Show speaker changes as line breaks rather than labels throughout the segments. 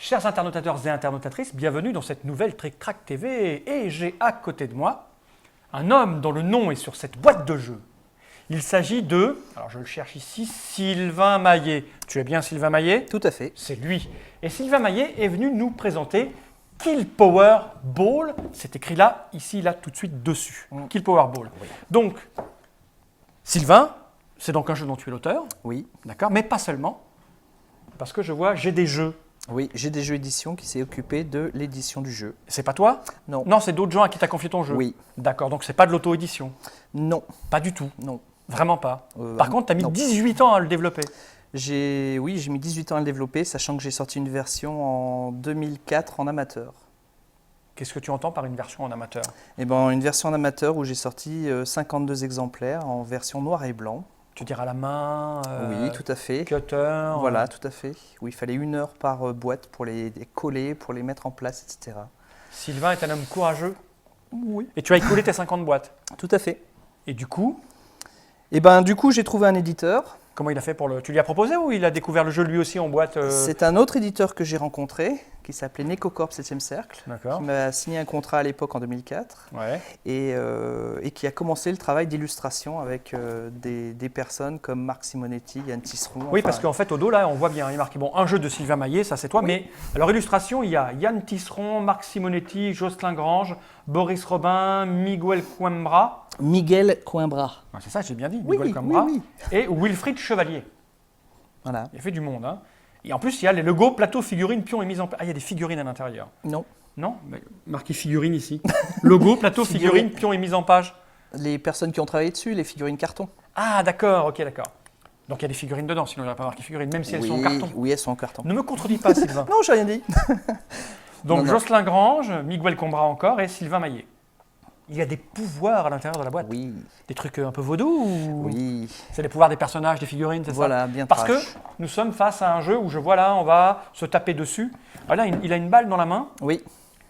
Chers internautateurs et internautatrices, bienvenue dans cette nouvelle Trick Track TV. Et j'ai à côté de moi un homme dont le nom est sur cette boîte de jeu. Il s'agit de, alors je le cherche ici, Sylvain Maillet. Tu es bien Sylvain Maillet?
Tout à fait.
C'est lui. Et Sylvain Maillet est venu nous présenter Kill Power Ball. C'est écrit là, ici, là, tout de suite dessus. Kill Power Ball.
Oui.
Donc, Sylvain, c'est donc un jeu dont tu es l'auteur.
Oui.
D'accord, mais pas seulement. Parce que je vois, j'ai des jeux.
Oui, j'ai des jeux éditions qui s'est occupé de l'édition du jeu.
C'est pas toi?
Non.
Non, c'est d'autres gens à qui tu as confié ton jeu.
Oui.
D'accord, donc c'est pas de l'auto-édition.
Non.
Pas du tout.
Non.
Vraiment pas. Par contre, tu as mis 18 ans à le développer.
J'ai mis 18 ans à le développer, sachant que j'ai sorti une version en 2004 en amateur.
Qu'est-ce que tu entends par une version en amateur?
Eh ben, une version en amateur où j'ai sorti 52 exemplaires en version noir et blanc.
Tu dirais à la main,
Oui, tout à fait.
cutter.
Voilà, tout à fait. Où il fallait 1 heure par boîte pour les coller, pour les mettre en place, etc.
Sylvain est un homme courageux.
Oui.
Et tu as écoulé tes 50 boîtes.
Tout à fait.
Et du coup,
Et ben, du coup, j'ai trouvé un éditeur.
comment il a fait pour le... Tu lui as proposé ou il a découvert le jeu lui aussi en boîte
C'est un autre éditeur que j'ai rencontré, qui s'appelait Necocorp 7e Cercle,
D'accord.
qui m'a signé un contrat à l'époque en 2004
Ouais.
et qui a commencé le travail d'illustration avec des personnes comme Marc Simonetti, Yann Tisseroux.
Oui, parce qu'en fait, au dos, là, on voit bien, il est marqué, bon, un jeu de Sylvain Maillet, ça c'est toi, mais alors illustration, il y a Yann Tisseron, Marc Simonetti, Jocelyn Grange, Boris Robin, Miguel Coimbra.
Miguel Coimbra.
Ah, c'est ça, j'ai bien dit,
Oui,
Miguel Coimbra.
oui.
Et Wilfried Chevalier.
Voilà.
Il a fait du monde. Hein. Et en plus, il y a les logos, plateau, figurines, pions et mise en place. Ah, il y a des figurines à l'intérieur.
Non.
Non, mais marqué figurine ici. Logo, plateau, figurines, pions et mise en page.
Les personnes qui ont travaillé dessus, les figurines carton.
Ah, d'accord, ok, d'accord. Donc il y a des figurines dedans, sinon il n'y aurait pas marqué figurines, même si elles
oui,
sont en carton.
Oui, elles sont en carton.
Ne me contredis pas, Sylvain.
Non, j'ai rien dit.
Donc
Non.
Jocelyn Grange, Miguel Coimbra encore et Sylvain Maillet. Il y a des pouvoirs à l'intérieur de la boîte.
Oui,
Des trucs un peu vaudous ou...
oui.
C'est les pouvoirs des personnages, des figurines, c'est
Voilà,
ça?
bien
Parce
trash.
que nous sommes face à un jeu où je vois là, on va se taper dessus. Ah, là, il a une balle dans la main.
Oui,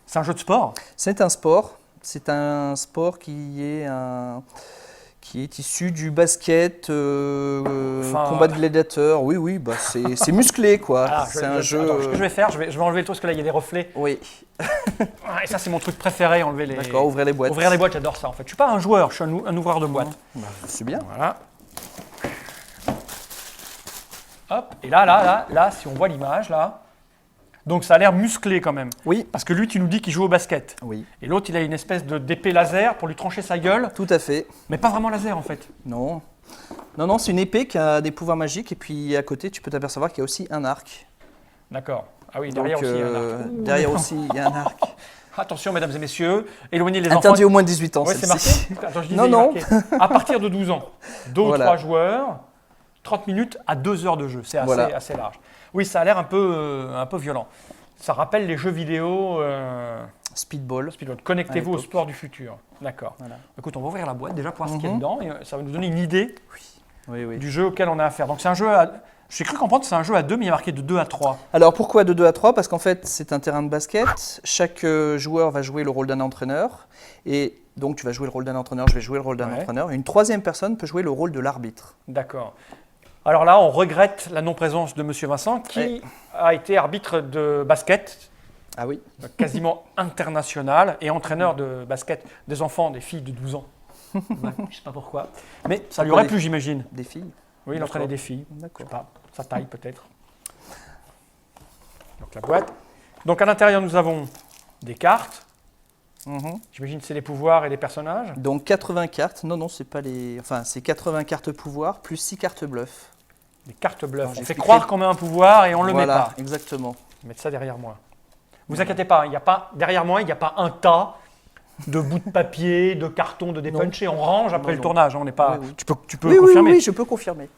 C'est un jeu de sport.
c'est un sport. C'est un sport qui est issu du basket, combat de gladiateurs. Oui, oui, bah c'est musclé quoi.
Ah,
c'est un jeu.
Attends, ce que je vais faire, je vais enlever le truc parce que là, il y a des reflets.
Oui,
Ah, et ça, c'est mon truc préféré, enlever les...
d'accord, ouvrir les boîtes.
Ouvrir les boîtes, j'adore ça en fait. Je suis pas un joueur, je suis un ouvreur de boîtes.
Bah, c'est bien.
Voilà. Hop, et là, si on voit l'image, là, donc ça a l'air musclé quand même.
Oui,
Parce que lui, tu nous dis qu'il joue au basket.
oui,
Et l'autre, il a une espèce d'épée laser pour lui trancher sa gueule,
tout à fait.
mais pas vraiment laser en fait.
Non, non, c'est une épée qui a des pouvoirs magiques et puis à côté, tu peux t'apercevoir qu'il y a aussi un arc.
D'accord. Ah oui, derrière
Donc,
aussi, il y a un arc. Ouh,
derrière
non.
aussi, il y a un arc.
Attention, mesdames et messieurs, éloignez les
Interdit
enfants.
au moins de 18 ans.
Oui, c'est
celle-ci.
marqué. Attends, je disais,
Non,
il est
non.
marqué. À partir de 12 ans, 2 ou
Voilà.
3 joueurs, 30 minutes à 2 heures de jeu. C'est assez,
Voilà.
assez large. Oui, ça a l'air un peu violent. Ça rappelle les jeux vidéo
Speedball.
Speedball. Connectez-vous
À
au
l'époque.
sport du futur. D'accord.
Voilà.
Écoute, on va ouvrir la boîte déjà pour voir ce qu'il y a
Mhm.
dedans. Et ça va nous donner une idée
Oui, oui.
du jeu auquel on a affaire. Donc c'est un jeu à... J'ai cru comprendre que c'est un jeu à 2, mais il y a marqué de 2 à 3.
Alors pourquoi de 2 à 3? Parce qu'en fait, c'est un terrain de basket. Chaque joueur va jouer le rôle d'un entraîneur. Et donc, tu vas jouer le rôle d'un entraîneur, je vais jouer le rôle d'un
Ouais.
entraîneur. Et une troisième personne peut jouer le rôle de l'arbitre.
D'accord. Alors là, on regrette la non-présence de Monsieur Vincent, qui
Ouais.
a été arbitre de basket,
Ah oui.
quasiment international, et entraîneur de basket des enfants, des filles de 12 ans. Ouais, je ne sais pas pourquoi. Mais ça lui
Pourquoi
aurait
des-
plu, j'imagine.
Des filles.
Oui, il entraînait
D'accord.
des filles. Je
D'accord.
sais pas, sa taille peut-être. Donc la boîte. Donc à l'intérieur, nous avons des cartes.
Mhm.
J'imagine que c'est les pouvoirs et les personnages.
Donc 80 cartes. Non, c'est pas les. Enfin, c'est 80 cartes pouvoir plus 6 cartes bluff.
Des cartes bluff.
Alors,
On fait
j'expliquerai-
croire qu'on met un pouvoir et on ne le met
Voilà,
pas.
exactement.
Je vais mettre ça derrière moi. Vous inquiétez pas, il y a pas derrière moi, il n'y a pas un tas de bouts de papier, de carton, de dépunché. On range après
Non,
le tournage. On n'est pas.
Oui, oui.
Tu peux
Oui,
confirmer.
oui, je peux confirmer.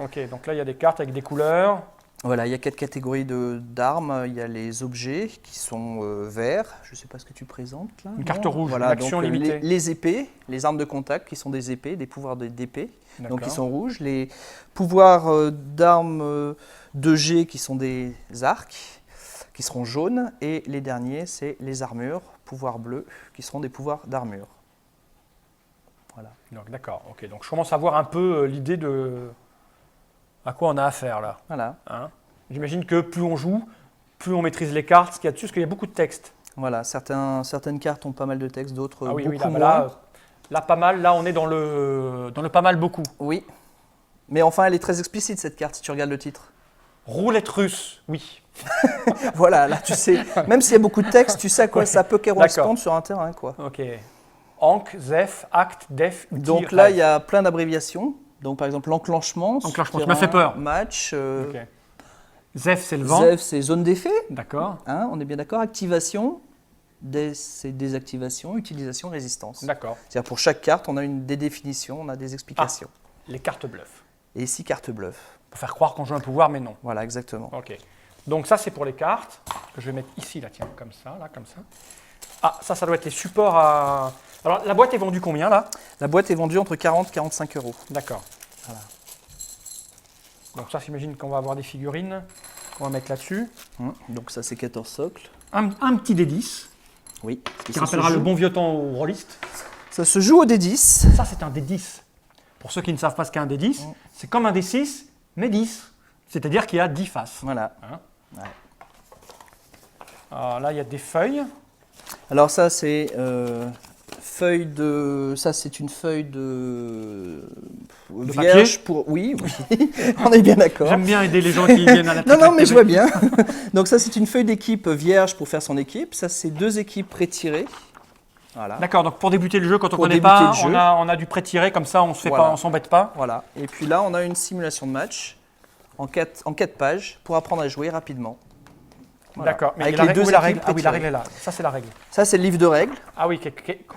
Ok, donc là il y a des cartes avec des couleurs.
Voilà, il y a 4 catégories d'armes. Il y a les objets qui sont verts. Je ne sais pas ce que tu présentes là.
Une carte
Non.
rouge,
Voilà,
une action
donc,
limitée.
les épées, les armes de contact qui sont des épées, des pouvoirs d'épée, donc qui
D'accord.
sont rouges. Les pouvoirs d'armes de jet qui sont des arcs, qui seront jaunes. Et les derniers, c'est les armures, pouvoirs bleus, qui seront des pouvoirs d'armure. Voilà.
Donc d'accord, ok. Donc je commence à avoir un peu l'idée de à quoi on a affaire là.
Voilà.
Hein. J'imagine que plus on joue, plus on maîtrise les cartes, ce qu'il y a dessus, parce qu'il y a beaucoup de texte.
Voilà, certaines cartes ont pas mal de texte, d'autres
Ah oui,
beaucoup
oui, là,
moins.
là, pas mal. Là, on est dans le pas mal beaucoup.
Oui, mais enfin, elle est très explicite cette carte si tu regardes le titre.
Roulette russe, oui.
Voilà, là tu sais, même s'il y a beaucoup de texte, tu sais à quoi ça peut correspondre sur un terrain, quoi.
Ok. Ankh, Zef, Act, Def, Uti,
Donc là,
Ref.
il y a plein d'abréviations. Donc par exemple, l'enclenchement,
Enclenchement, tu
terrain,
m'as fait peur.
match,
Ok. Zef, c'est le vent.
ZEV, c'est zone d'effet,
D'accord.
hein, on est bien d'accord. Activation, c'est désactivation, utilisation, résistance.
D'accord.
C'est-à-dire pour chaque carte, on a des définitions, on a des explications.
Les cartes bluff.
Et ici, carte bluff.
Pour faire croire qu'on joue un pouvoir, mais non.
Voilà, exactement.
Ok. Donc ça, c'est pour les cartes, que je vais mettre ici, là, tiens, comme ça, là, comme ça. Ah, ça doit être les supports à... Alors, la boîte est vendue combien, là?
La boîte est vendue entre 40 et 45 euros.
D'accord.
Voilà.
Donc ça, j'imagine qu'on va avoir des figurines qu'on va mettre là-dessus.
Donc ça, c'est 14 socles.
Un petit D10,
Oui.
qui
Ça
rappellera
se
le
joue-
bon vieux temps au rôliste.
Ça se joue au D10.
Ça, c'est un D10. Pour ceux qui ne savent pas ce qu'est un D10, c'est comme un D6, mais 10. C'est-à-dire qu'il y a 10 faces.
Voilà.
Hein.
Ouais.
Alors là, il y a des feuilles.
Alors ça, c'est feuille de... Ça, c'est une feuille de vierge
papier
pour... Oui, oui. On est bien d'accord.
J'aime bien aider les gens qui viennent à la
Non, mais
TV.
je vois bien. Donc ça, c'est une feuille d'équipe vierge pour faire son équipe. Ça, c'est 2 équipes pré-tirées. Voilà.
D'accord, donc pour débuter le jeu, quand on ne
Pour
connaît
débuter
pas,
le jeu.
on a du pré-tiré, comme ça on se fait
Voilà.
pas, on s'embête pas.
Voilà. Et puis là, on a une simulation de match en 4 pages pour apprendre à jouer rapidement. Voilà.
D'accord, mais
Avec
la
les
règle,
deux
où est la
équipes
règle? Ah oui, la
pré-tirées.
règle est là. Ça, c'est la règle.
Ça, c'est le livre de règles
Ah oui,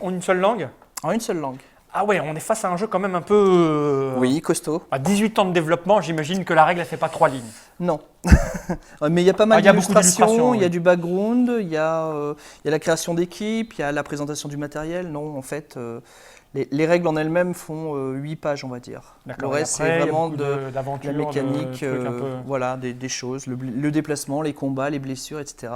en une seule langue?
en une seule langue.
Ah ouais, on est face à un jeu quand même un peu...
Oui, costaud.
À 18 ans de développement, j'imagine que la règle, elle fait pas 3 lignes.
Non. Mais il y a pas mal
Ah, il y a beaucoup
d'illustrations,
d'illustrations,
il y a
oui.
du background, il y a la création d'équipe, il y a la présentation du matériel. Non, en fait, les règles en elles-mêmes font 8 pages, on va dire. Le
D'accord, et
reste,
après,
c'est
il y a
vraiment
beaucoup
de la
d'aventures,
mécanique,
de trucs un peu...
voilà, des choses, le déplacement, les combats, les blessures, etc.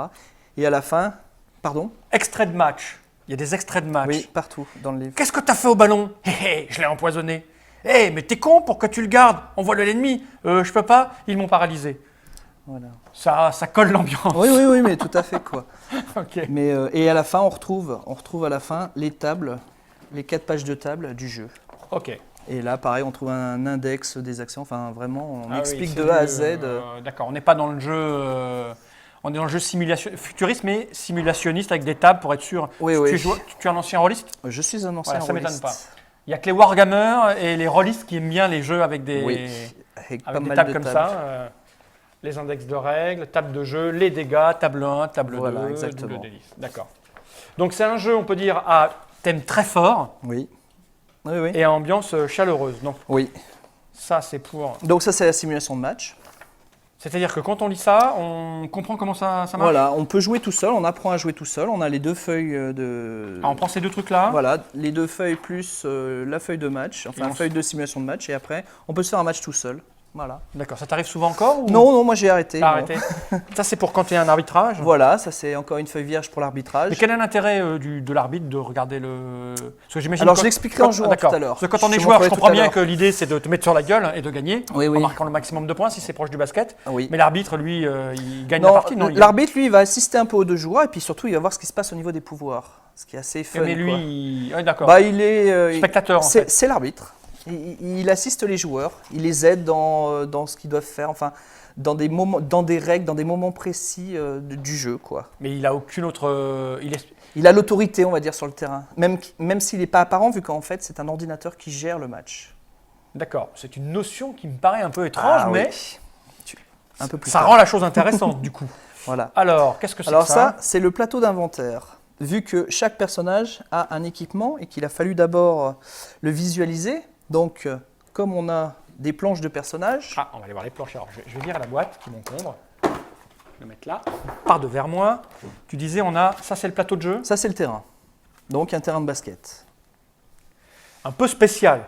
Et à la fin, pardon?
Extrait de match. Il y a des extraits de match.
Oui, partout dans le livre.
Qu'est-ce que t'as fait au ballon? Hé hé, je l'ai empoisonné. Hé, mais t'es con, pour que tu le gardes? Envoie l'ennemi. Je peux pas, ils m'ont paralysé.
Voilà.
Ça colle l'ambiance.
Oui, mais tout à fait, quoi.
Ok.
Mais, et à la fin, on retrouve à la fin les tables, les 4 pages de table du jeu.
Ok.
Et là, pareil, on trouve un index des actions. Enfin, vraiment, on
Ah oui,
explique
c'est
de A à
du,
Z.
D'accord, on n'est pas dans le jeu. On est dans le jeu futuriste, mais simulationniste avec des tables pour être sûr.
Oui,
tu,
oui.
tu es un ancien rôliste?
Je suis un ancien
Voilà, ça
rôliste.
m'étonne pas. Il n'y a que les wargamers et les rôlistes qui aiment bien les jeux avec des,
Oui, avec pas
avec des
mal
tables
de
comme
tables.
ça. Les index de règles, table de jeu, les dégâts, table 1, table
Voilà,
2,
exactement.
double délice. D'accord. Donc c'est un jeu, on peut dire, à thème très fort
Oui. Oui.
et à ambiance chaleureuse. Donc
Oui.
ça, c'est pour...
Donc ça, c'est la simulation de match.
C'est-à-dire que quand on lit ça, on comprend comment ça marche?
Voilà, on peut jouer tout seul, on apprend à jouer tout seul. On a les 2 feuilles de...
Ah, on prend ces deux trucs-là.
Voilà, les 2 feuilles plus la feuille de match, enfin
Et
la feuille de simulation de match. Et après, on peut se faire un match tout seul. Voilà.
D'accord, ça t'arrive souvent encore ou...
Non, moi j'ai arrêté.
T'as
non.
arrêté. Ça, c'est pour quand tu es un arbitrage.
Voilà, ça c'est encore une feuille vierge pour l'arbitrage.
Mais quel est l'intérêt de l'arbitre de regarder le... Parce que j'imagine
Alors
quand-
je l'expliquerai en jouant tout
d'accord.
à l'heure.
Parce que quand on est
Je
joueur, je
montrerai
comprends
tout à
bien
l'heure.
que l'idée c'est de te mettre sur la gueule et de gagner
Oui, oui.
en marquant le maximum de points si c'est proche du basket.
Oui.
Mais l'arbitre, lui, il gagne la
Non,
partie. Non, il
l'arbitre, lui, il va assister un peu aux 2 joueurs et puis surtout, il va voir ce qui se passe au niveau des pouvoirs. Ce qui est assez fun.
gagne. Mais lui,
quoi.
ouais, d'accord.
Bah, il est
Spectateur, en fait.
C'est l'arbitre. Il assiste les joueurs, il les aide dans ce qu'ils doivent faire, enfin, dans des moments, dans des règles, dans des moments précis du jeu, quoi.
Mais il a aucune autre...
Il a l'autorité, on va dire, sur le terrain, même s'il n'est pas apparent, vu qu'en fait, c'est un ordinateur qui gère le match.
D'accord, c'est une notion qui me paraît un peu étrange,
Ah,
mais
oui. Un peu plus
ça
tard.
rend la chose intéressante du coup.
Voilà.
Alors, qu'est-ce que c'est
Alors
que ça?
c'est le plateau d'inventaire. Vu que chaque personnage a un équipement et qu'il a fallu d'abord le visualiser, donc comme on a des planches de personnages,
Ah, on va aller voir les planches. Alors, je vais virer la boîte qui m'encombre. Je vais le mettre là. Part de vers moi. Tu disais, ça c'est le plateau de jeu.
ça c'est le terrain. Donc un terrain de basket.
Un peu spécial.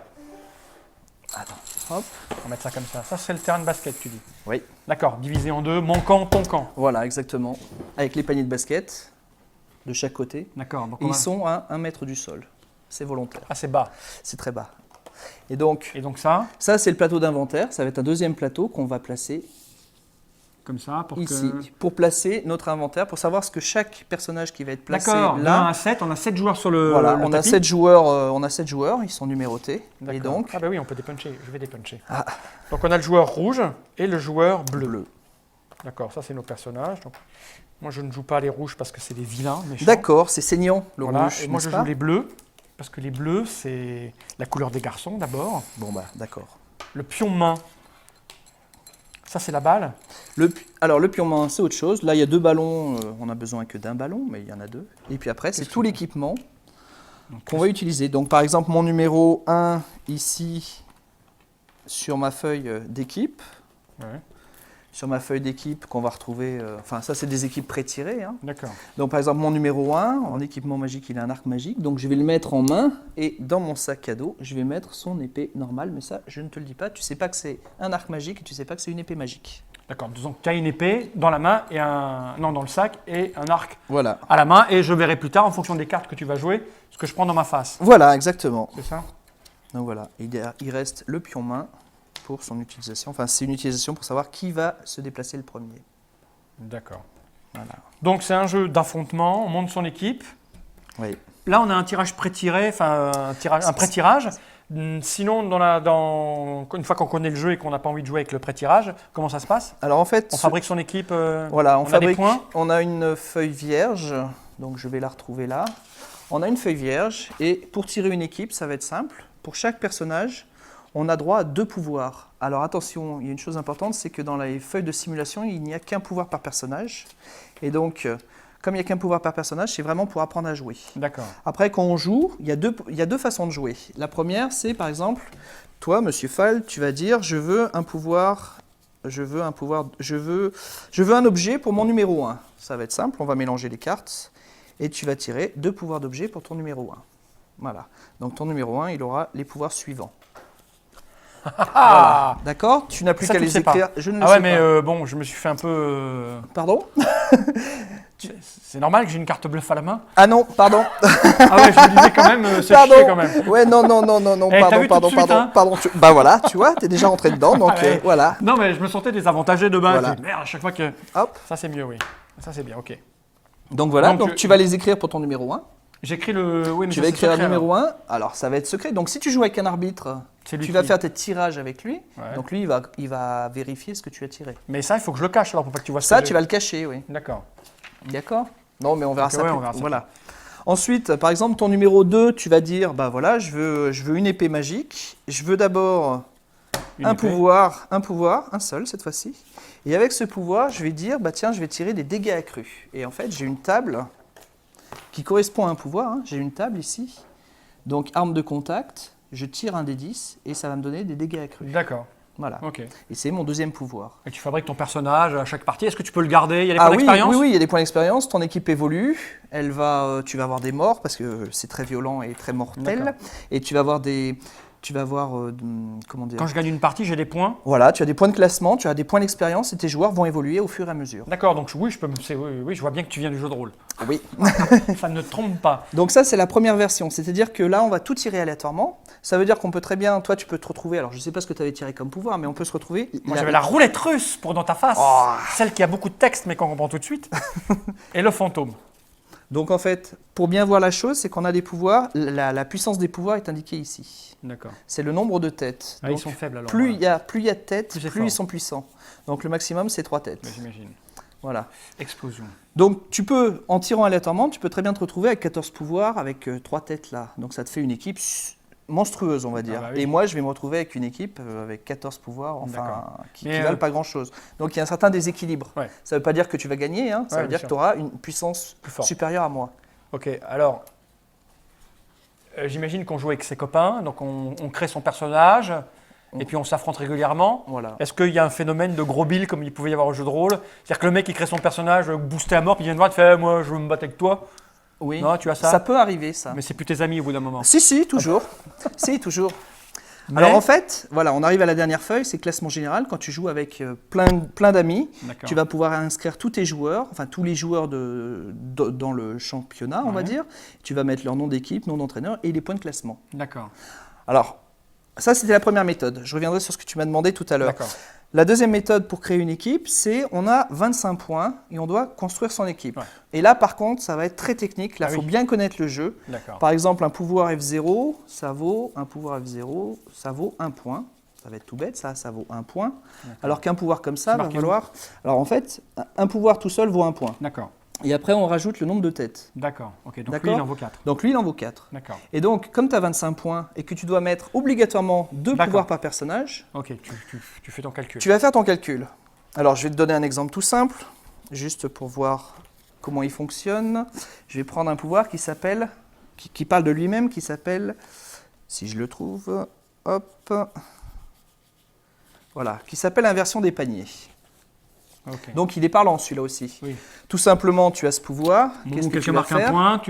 Hop.
On va mettre ça comme ça. Ça c'est le terrain de basket, tu dis.
Oui.
D'accord, divisé en deux, mon camp, ton camp.
Voilà, exactement. Avec les paniers de basket de chaque côté.
D'accord. Donc
Et ils sont à 1 mètre du sol. C'est volontaire.
assez bas.
C'est très bas. Et donc,
Et donc ça,
ça c'est le plateau d'inventaire. Ça va être un deuxième plateau qu'on va placer
comme ça, pour
ici,
que...
pour placer notre inventaire, pour savoir ce que chaque personnage qui va être placé
D'accord, de 1
là.
à 7, on a 7 joueurs sur le,
Voilà,
le
on a
tapis.
7 joueurs, ils sont numérotés. Et
D'accord.
donc,
Ah bah oui, on peut dépuncher, je vais dépuncher.
Ah.
Donc on a le joueur rouge et le joueur bleu.
bleu.
D'accord, ça c'est nos personnages. Donc, moi je ne joue pas les rouges parce que c'est des vilains, méchants.
D'accord, c'est saignant, le
Voilà,
rouge,
et moi je
n'est-ce
joue
pas?
les bleus, parce que les bleus c'est la couleur des garçons d'abord.
Bon bah, d'accord.
Le pion main, ça c'est la balle.
Alors, le pion main, c'est autre chose. Là, il y a 2 ballons, on n'a besoin que d'un ballon, mais il y en a 2. Et puis après, c'est
Qu'est-ce
tout
que-
l'équipement
Donc,
qu'on va utiliser. Donc, par exemple, mon numéro 1, ici, sur ma feuille d'équipe.
ouais,
Sur ma feuille d'équipe qu'on va retrouver, enfin ça c'est des équipes pré-tirées. Hein.
d'accord.
Donc par exemple mon numéro 1, en équipement magique il a un arc magique, donc je vais le mettre en main et dans mon sac cadeau je vais mettre son épée normale, mais ça je ne te le dis pas, tu sais pas que c'est un arc magique et tu sais pas que c'est une épée magique.
D'accord, donc tu as une épée dans la main et dans le sac et un arc
Voilà.
à la main et je verrai plus tard en fonction des cartes que tu vas jouer ce que je prends dans ma face.
Voilà, exactement.
C'est ça?
Donc voilà, et il reste le pion main pour son utilisation, enfin c'est une utilisation pour savoir qui va se déplacer le premier.
D'accord.
Voilà.
Donc c'est un jeu d'affrontement, on monte son équipe.
Oui.
Là on a un tirage pré-tiré, enfin un pré-tirage. Sinon, une fois qu'on connaît le jeu et qu'on n'a pas envie de jouer avec le pré-tirage, comment ça se passe?
Alors en fait,
On fabrique son équipe,
voilà,
on a des points.
on a une feuille vierge, donc je vais la retrouver là. On a une feuille vierge et pour tirer une équipe, ça va être simple. Pour chaque personnage, on a droit à 2 pouvoirs. Alors attention, il y a une chose importante, c'est que dans les feuilles de simulation, il n'y a qu'un pouvoir par personnage. Et donc, comme il n'y a qu'un pouvoir par personnage, c'est vraiment pour apprendre à jouer.
D'accord.
Après, quand on joue, il y a deux façons de jouer. La première, c'est par exemple, toi, Monsieur Fall, tu vas dire, je veux un objet pour mon numéro 1. Ça va être simple, on va mélanger les cartes et tu vas tirer 2 pouvoirs d'objet pour ton numéro 1. Voilà. Donc ton numéro 1, il aura les pouvoirs suivants.
Ah,
Voilà. D'accord? Tu n'as plus
Ça,
qu'à
tu le
les
sais pas.
écrire. Je ne le
ah ouais,
sais
mais
pas.
bon, je me suis fait un peu.
Pardon?
C'est normal que j'ai une carte bluff à la main.
Ah non, pardon.
Ah ouais, je me disais quand même, c'est
Pardon.
chier quand même.
Ouais, non,
Eh, t'as
pardon,
vu tout de suite, hein?
pardon. Bah voilà, tu vois, t'es déjà rentré dedans, donc
Ah ouais.
voilà.
Non, mais je me sentais désavantagé de base.
Voilà.
Je dis, merde, à chaque fois que.
Hop.
Ça, c'est mieux, oui. Ça, c'est bien, ok.
Donc voilà,
Donc,
donc tu vas les écrire pour ton numéro 1.
J'écris le. Oui, mais
Tu
ça,
vas
c'est
écrire un
secret,
numéro 1, alors ça va être secret. Donc si tu joues avec un arbitre,
C'est lui
tu vas
qui-
faire tes tirages avec lui.
Ouais.
Donc lui, il va vérifier ce que tu as tiré.
Mais ça, il faut que je le cache alors pour pas que tu vois
Ça,
que
tu vas le cacher, oui.
D'accord.
D'accord? Non, mais on verra
Ok,
ça
ouais,
plus.
on verra ça
Voilà. Ensuite, par exemple, ton numéro 2, tu vas dire, bah voilà, je veux une épée magique. Je veux d'abord un
épée.
pouvoir, un seul cette fois-ci. Et avec ce pouvoir, je vais dire, bah tiens, je vais tirer des dégâts accrus. Et en fait, j'ai une table qui correspond à un pouvoir. Hein. J'ai une table ici. Donc, arme de contact, je tire un des 10 et ça va me donner des dégâts accrus.
D'accord.
Voilà.
Ok.
Et c'est mon deuxième pouvoir.
Et tu fabriques ton personnage à chaque partie. Est-ce que tu peux le garder? Il y a des
Ah
points
oui,
d'expérience?
oui, il y a des points d'expérience. Ton équipe évolue. Tu vas avoir des morts parce que c'est très violent et très mortel.
D'accord.
Et tu vas avoir comment dire?
Quand je gagne une partie, j'ai des points.
Voilà, tu as des points de classement, tu as des points d'expérience et tes joueurs vont évoluer au fur et à mesure.
D'accord, donc oui, oui, je vois bien que tu viens du jeu de rôle.
Oui.
Ça ne trompe pas.
Donc ça, c'est la première version. C'est-à-dire que là, on va tout tirer aléatoirement. Ça veut dire qu'on peut très bien, toi, tu peux te retrouver, alors je ne sais pas ce que tu avais tiré comme pouvoir, mais on peut se retrouver.
Moi, j'avais la roulette russe pour dans ta face.
Oh.
Celle qui a beaucoup de texte, mais qu'on comprend tout de suite. Et le fantôme.
Donc en fait, pour bien voir la chose, c'est qu'on a des pouvoirs. La puissance des pouvoirs est indiquée ici.
D'accord.
C'est le nombre de têtes.
Ah,
Donc,
ils sont faibles alors.
plus il
voilà.
y a de têtes,
Plus c'est
plus ils
fort.
sont puissants. Donc le maximum, c'est 3 têtes.
Ouais, j'imagine.
Voilà.
Explosion.
Donc tu peux, en tirant aléatoirement, tu peux très bien te retrouver avec 14 pouvoirs, avec 3 têtes là. Donc ça te fait une équipe monstrueuse, on va dire.
bah oui.
Et moi, je vais me retrouver avec une équipe avec 14 pouvoirs, enfin,
D'accord.
qui
Mais,
valent pas grand-chose. Donc il y a un certain déséquilibre.
Ouais.
Ça ne veut pas dire que tu vas gagner, hein. Ça
Ouais,
veut
bien
dire que
sûr.
tu auras une puissance
Plus fort.
supérieure à moi.
Ok, alors, j'imagine qu'on joue avec ses copains, donc on crée son personnage, et puis on s'affronte régulièrement.
Voilà.
Est-ce qu'il y a un phénomène de gros bill comme il pouvait y avoir au jeu de rôle? C'est-à-dire que le mec il crée son personnage boosté à mort, puis il vient te voir et te fait moi je veux me battre avec toi.
Oui.
Non, tu as ça?
Ça peut arriver, ça.
Mais c'est plus tes amis au bout d'un moment.
Si, toujours. Si, toujours.
Mais-
Alors en fait, voilà, on arrive à la dernière feuille, c'est classement général. Quand tu joues avec plein d'amis,
D'accord.
tu vas pouvoir inscrire tous tes joueurs, enfin tous les joueurs dans le championnat, on va
Ouais.
dire. Tu vas mettre leur nom d'équipe, nom d'entraîneur et les points de classement.
D'accord.
Alors, ça c'était la première méthode. Je reviendrai sur ce que tu m'as demandé tout à l'heure.
D'accord.
La deuxième méthode pour créer une équipe, c'est on a 25 points et on doit construire son équipe.
Ouais.
Et là, par contre, ça va être très technique. Là, il
Ah
faut
oui.
bien connaître le jeu.
D'accord.
Par exemple, un pouvoir F0, ça vaut un pouvoir F0, ça vaut 1 point. Ça va être tout bête, ça vaut 1 point. Alors qu'un pouvoir comme ça
C'est
va
marqué
valoir... Alors en fait, un pouvoir tout seul vaut 1 point.
D'accord.
Et après, on rajoute le nombre de têtes.
D'accord. Ok. Donc lui,
D'accord.
il en vaut 4.
Donc lui, il en vaut 4.
D'accord.
Et donc, comme tu as 25 points et que tu dois mettre obligatoirement 2
D'accord.
pouvoirs par personnage,
Ok. Tu fais ton calcul.
tu vas faire ton calcul. Alors, je vais te donner un exemple tout simple, juste pour voir comment il fonctionne. Je vais prendre un pouvoir qui s'appelle, qui parle de lui-même, qui s'appelle, si je le trouve, hop, voilà, qui s'appelle inversion des paniers.
Ok.
Donc, il est parlant celui-là aussi.
Oui.
Tout simplement, tu as ce pouvoir.
Bon,
Qu'est-ce que
quelqu'un
tu vas
marque un
faire?
point,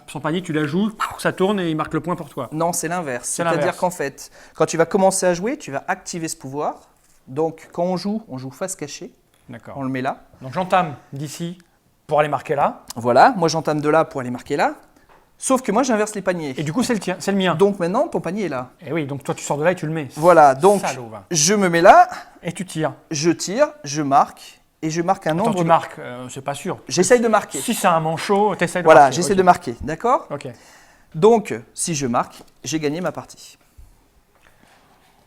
son panier, tu l'ajoutes, ça tourne et il marque le point pour toi.
Non, c'est l'inverse.
C'est
C'est-à-dire
l'inverse.
qu'en fait, quand tu vas commencer à jouer, tu vas activer ce pouvoir. Donc, quand on joue face cachée.
D'accord.
On le met là.
Donc j'entame d'ici pour aller marquer là.
Voilà, moi j'entame de là pour aller marquer là. Sauf que moi j'inverse les paniers.
Et du coup, c'est le tien, c'est le mien.
Donc maintenant, ton panier est là.
Et oui, donc toi, tu sors de là et tu le mets.
Voilà, donc
Salaud, va.
je me mets là,
Et tu tires.
je tire, je marque, et je marque un
Attends,
nombre.
tu marques, c'est pas sûr.
J'essaye de marquer.
Si c'est un manchot, tu essaies de
Voilà,
marquer.
j'essaie
Ok.
de marquer, d'accord?
Ok.
Donc, si je marque, j'ai gagné ma partie.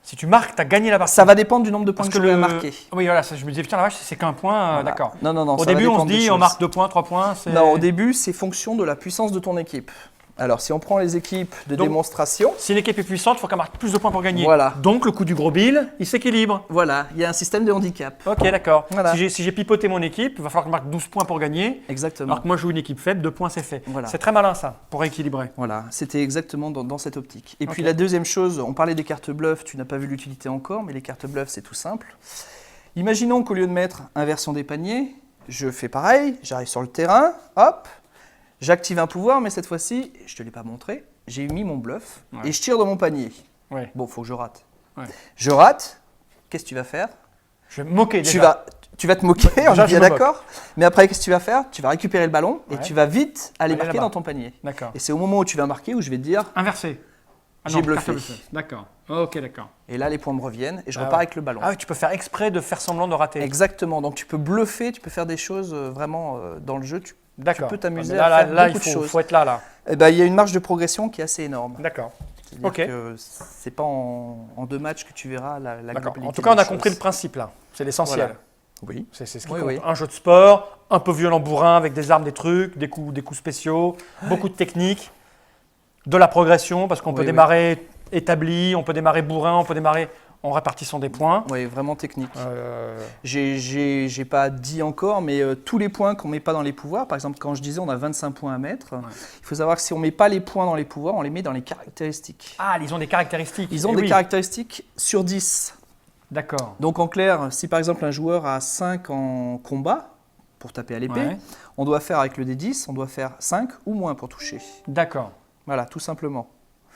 Si tu marques, tu as gagné la partie.
Ça va dépendre du nombre de points
Parce
que
que
j'aurai
le...
marqué.
Oui, voilà, ça, je me disais, putain, la vache, c'est qu'un point,
Voilà.
d'accord.
Non, non, non.
Au
ça va
début, on se
dépendre des
dit, on
choses.
marque 2 points, 3 points. c'est-
Non, au début, c'est fonction de la puissance de ton équipe. Alors, si on prend les équipes de
Donc,
démonstration,
Si l'équipe est puissante, il faut qu'elle marque plus de points pour gagner.
Voilà.
Donc, le coup du gros bill, il s'équilibre.
voilà, il y a un système de handicap.
Ok, d'accord.
Voilà.
Si j'ai pipoté mon équipe, il va falloir que je marque 12 points pour gagner.
Exactement.
Alors que moi, je joue une équipe faible, 2 points, c'est fait.
Voilà.
C'est très malin, ça, pour équilibrer.
Voilà, c'était exactement dans cette optique. Et puis
Ok.
la deuxième chose, on parlait des cartes bluff, tu n'as pas vu l'utilité encore, mais les cartes bluff, c'est tout simple. Imaginons qu'au lieu de mettre inversion des paniers, je fais pareil, j'arrive sur le terrain, hop, j'active un pouvoir, mais cette fois-ci, je ne te l'ai pas montré, j'ai mis mon bluff
Ouais.
et je tire dans mon panier.
Ouais.
Bon, il faut que je rate.
Ouais.
Je rate, qu'est-ce que tu vas faire?
Je vais me moquer déjà.
Tu vas te moquer, on
Déjà,
est
je
bien
me moque.
d'accord. Mais après, qu'est-ce que tu vas faire? Tu vas récupérer le ballon et
Ouais.
tu vas vite aller
Aller
marquer
là-bas.
dans ton panier.
D'accord.
Et c'est au moment où tu vas marquer où je vais te dire,
Inversé. Ah
J'ai
non,
bluffé.
carte bluffée. D'accord. Ok, d'accord.
et là les points me reviennent et je
Ah
repars
ouais.
avec le ballon.
Ah oui, tu peux faire exprès de faire semblant de rater.
Exactement, donc tu peux bluffer, tu peux faire des choses vraiment dans le jeu.
D'accord.
peux t'amuser
Ah, mais
à faire
là,
beaucoup
il
de choses.
faut être là.
Eh ben, il y a une marge de progression qui est assez énorme.
D'accord.
C'est-à-dire
Ok.
que c'est pas en 2 matchs que tu verras la
D'accord.
globalité
En tout cas, on
des
a compris le
choses.
principe là. C'est l'essentiel.
Voilà. Oui.
C'est ce qui
Oui,
compte.
oui.
Un jeu de sport, un peu violent bourrin avec des armes, des trucs, des coups spéciaux, beaucoup de techniques, de la progression parce qu'on peut
Oui, oui.
démarrer établi, on peut démarrer bourrin, on peut démarrer en répartissant des points.
Oui, vraiment technique.
Euh,
J'ai pas dit encore, mais tous les points qu'on met pas dans les pouvoirs, par exemple quand je disais on a 25 points à mettre, il faut savoir que si on met pas les points dans les pouvoirs, on les met dans les caractéristiques.
Ah, ils ont des caractéristiques.
Ils ont
Eh
des
oui.
caractéristiques sur 10.
D'accord.
Donc en clair, si par exemple un joueur a 5 en combat, pour taper à l'épée,
Ouais.
on doit faire avec le D10, on doit faire 5 ou moins pour toucher.
D'accord.
Voilà, tout simplement.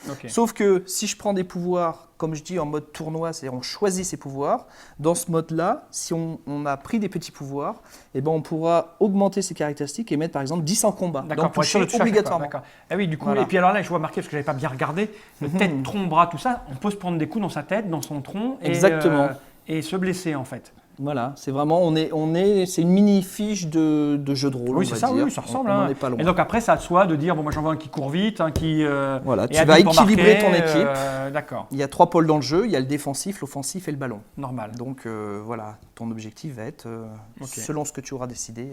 Ok.
Sauf que si je prends des pouvoirs, comme je dis, en mode tournoi, c'est-à-dire on choisit ses pouvoirs, dans ce mode-là, si on a pris des petits pouvoirs, eh ben on pourra augmenter ses caractéristiques et mettre par exemple 10 en combat.
D'accord,
Donc
pour être sûr
toucher
de toucher à chaque fois,
obligatoirement.
d'accord. Ah oui, du coup,
Voilà.
et puis alors là, je vois marqué, parce que je n'avais pas bien regardé, tête, tronc, bras, tout ça, on peut se prendre des coups dans sa tête, dans son tronc,
Exactement.
Et se blesser en fait.
Voilà, c'est vraiment, c'est une mini fiche de jeu de rôle.
Oui,
on
c'est
va
ça,
dire.
oui, ça ressemble.
On
hein.
n'en est pas loin.
Et donc après, ça à soi de dire, bon, moi j'en veux un qui court vite, un qui.
Voilà,
est
tu vas
habile pour
équilibrer
marquer,
ton équipe.
D'accord,
Il y a 3 pôles dans le jeu, il y a le défensif, l'offensif et le ballon.
normal.
Donc voilà, ton objectif va être,
Ok.
selon ce que tu auras décidé.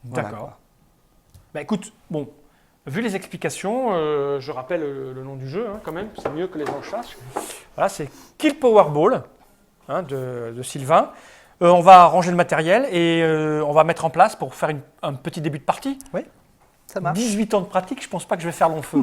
Voilà,
D'accord.
quoi.
Bah écoute, bon, vu les explications, je rappelle le nom du jeu hein, quand même, c'est mieux que les gens le sachent. Voilà, c'est Kill Powerball hein, de Sylvain. On va ranger le matériel et on va mettre en place pour faire un petit début de partie.
Ça marche.
18 ans de pratique, je pense pas que je vais faire long feu.